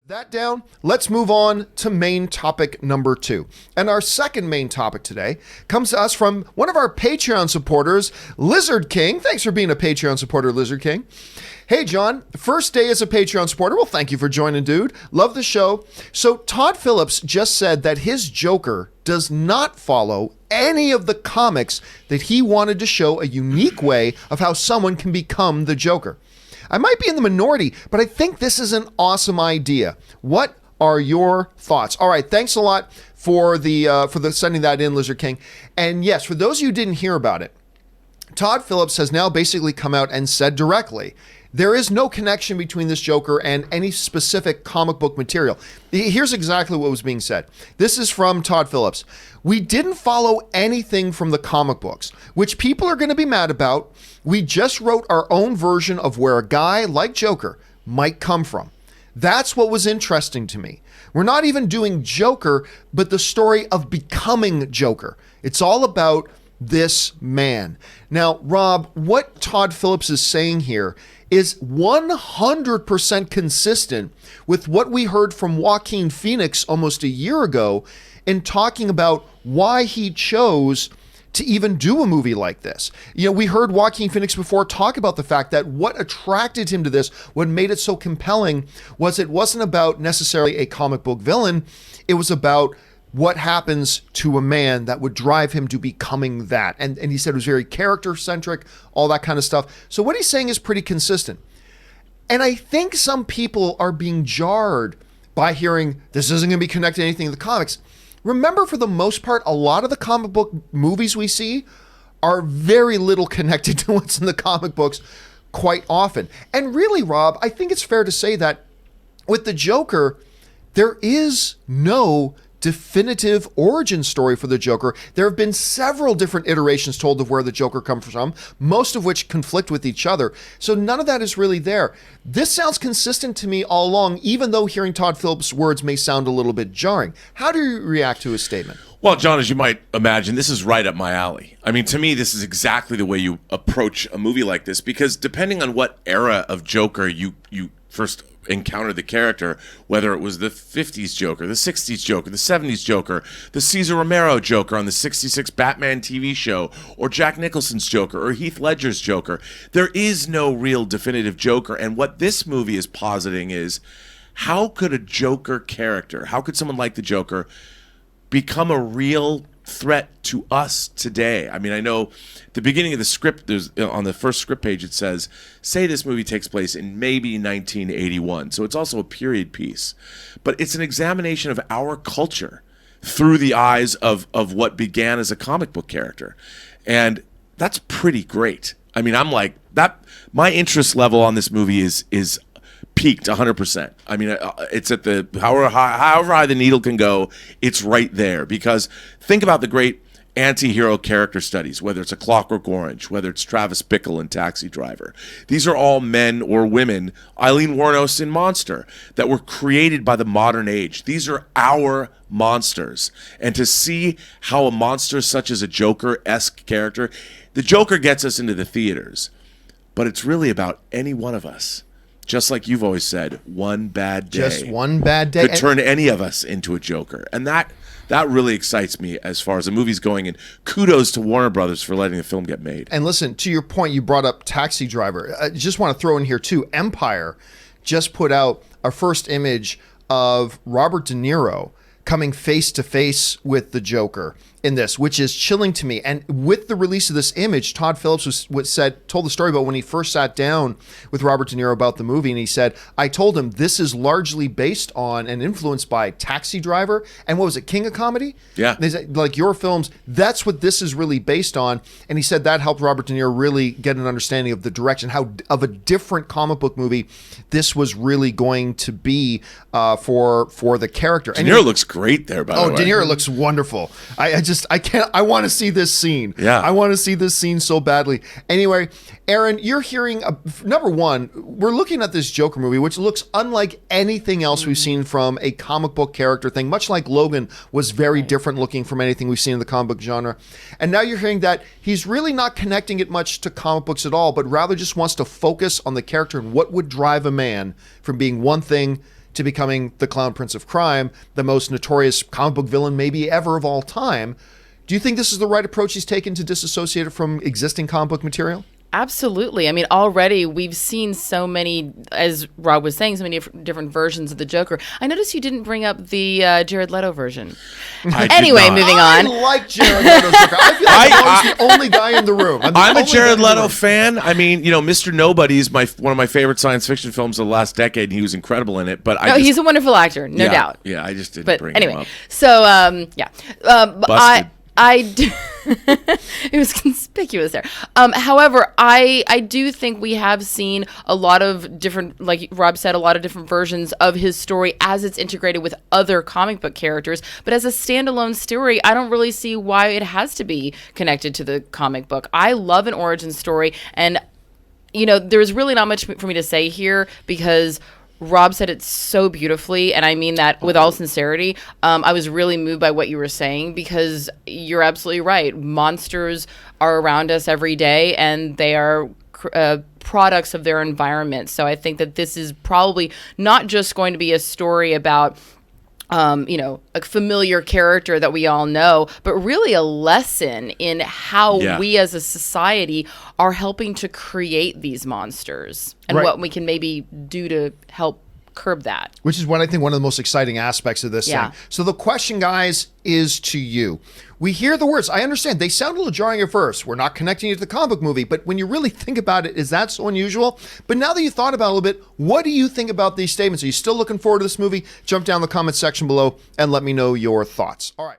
That down, let's move on to main topic number 2. And our second main topic today comes to us from one of our Patreon supporters, Lizard King. Thanks for being a Patreon supporter, Lizard King. Hey, John, first day as a Patreon supporter. Well, thank you for joining, dude. Love the show. So Todd Phillips just said that his Joker does not follow any of the comics, that he wanted to show a unique way of how someone can become the Joker. I might be in the minority, but I think this is an awesome idea. What are your thoughts? All right, thanks a lot for the sending that in, Lizard King. And yes, for those of you who didn't hear about it, Todd Phillips has now basically come out and said directly, there is no connection between this Joker and any specific comic book material. Here's exactly what was being said. This is from Todd Phillips. We didn't follow anything from the comic books, which people are going to be mad about. We just wrote our own version of where a guy like Joker might come from. That's what was interesting to me. We're not even doing Joker, but the story of becoming Joker. It's all about this man. Now, Rob, what Todd Phillips is saying here is 100% consistent with what we heard from Joaquin Phoenix almost a year ago in talking about why he chose to even do a movie like this. You know, we heard Joaquin Phoenix before talk about the fact that what attracted him to this, what made it so compelling, was it wasn't about necessarily a comic book villain. It was about what happens to a man that would drive him to becoming that. And he said it was very character-centric, all that kind of stuff. So what he's saying is pretty consistent. And I think some people are being jarred by hearing this isn't going to be connected to anything in the comics. Remember, for the most part, a lot of the comic book movies we see are very little connected to what's in the comic books quite often. And really, Rob, I think it's fair to say that with the Joker, there is no definitive origin story for the Joker. There have been several different iterations told of where the Joker comes from, most of which conflict with each other. So none of that is really there. This sounds consistent to me all along, even though hearing Todd Phillips' words may sound a little bit jarring. How do you react to his statement? Well, John, as you might imagine, this is right up my alley. I mean, to me, this is exactly the way you approach a movie like this, because depending on what era of Joker you first encountered the character, whether it was the 50s Joker, the 60s Joker, the 70s Joker, the Cesar Romero Joker on the 66 Batman TV show, or Jack Nicholson's Joker, or Heath Ledger's Joker, there is no real definitive Joker. And what this movie is positing is, how could a Joker character, how could someone like the Joker become a real threat to us today? I mean, I know the beginning of the script, there's on the first script page, it says, say this movie takes place in maybe 1981. So it's also a period piece. But it's an examination of our culture through the eyes of what began as a comic book character. And that's pretty great. I mean, I'm like, that. My interest level on this movie is peaked 100%. I mean, it's at the however high the needle can go, it's right there. Because think about the great anti-hero character studies, whether it's A Clockwork Orange, whether it's Travis Bickle in Taxi Driver. These are all men or women, Eileen Wuornos in Monster, that were created by the modern age. These are our monsters. And to see how a monster such as a Joker-esque character, the Joker gets us into the theaters, but it's really about any one of us. Just like you've always said, one bad day. Just one bad day. Could turn any of us into a Joker. And that really excites me as far as the movie's going. And kudos to Warner Brothers for letting the film get made. And listen, to your point, you brought up Taxi Driver. I just want to throw in here, too, Empire just put out a first image of Robert De Niro coming face to face with the Joker in this, which is chilling to me. And with the release of this image, Todd Phillips told the story about when he first sat down with Robert De Niro about the movie, and he said, I told him this is largely based on and influenced by Taxi Driver, and what was it, King of Comedy? Yeah. They said, like, your films, that's what this is really based on. And he said that helped Robert De Niro really get an understanding of the direction, how of a different comic book movie this was really going to be for the character. De Niro looks great there, by the way. Oh, De Niro looks wonderful. I want to see this scene. Yeah. I want to see this scene so badly. Anyway, Aaron, you're hearing, number one, we're looking at this Joker movie, which looks unlike anything else we've seen from a comic book character thing, much like Logan was very different looking from anything we've seen in the comic book genre. And now you're hearing that he's really not connecting it much to comic books at all, but rather just wants to focus on the character and what would drive a man from being one thing to becoming the Clown Prince of Crime, the most notorious comic book villain maybe ever of all time. Do you think this is the right approach he's taken to disassociate it from existing comic book material? Absolutely. I mean, already we've seen so many, as Rob was saying, so many different versions of the Joker. I noticed you didn't bring up the Jared Leto version. Anyway, moving on. I like Jared Leto's Joker. I feel like I'm the only guy in the room. I'm a Jared Leto fan. I mean, Mr. Nobody is one of my favorite science fiction films of the last decade, and he was incredible in it. But he's a wonderful actor, no doubt. Yeah, I just didn't bring him up. So, Busted. It was conspicuous there. However, I do think we have seen a lot of different, like Rob said, a lot of different versions of his story as it's integrated with other comic book characters. But as a standalone story, I don't really see why it has to be connected to the comic book. I love an origin story, and there's really not much for me to say here because Rob said it so beautifully, and I mean that with all sincerity. I was really moved by what you were saying because you're absolutely right. Monsters are around us every day, and they are products of their environment. So I think that this is probably not just going to be a story about a familiar character that we all know, but really a lesson in how we as a society are helping to create these monsters and what we can maybe do to help curb that. Which is what I think one of the most exciting aspects of this thing. So the question, guys, is to you. We hear the words. I understand. They sound a little jarring at first. We're not connecting it to the comic book movie. But when you really think about it, is that so unusual? But now that you thought about it a little bit, what do you think about these statements? Are you still looking forward to this movie? Jump down in the comments section below and let me know your thoughts. All right.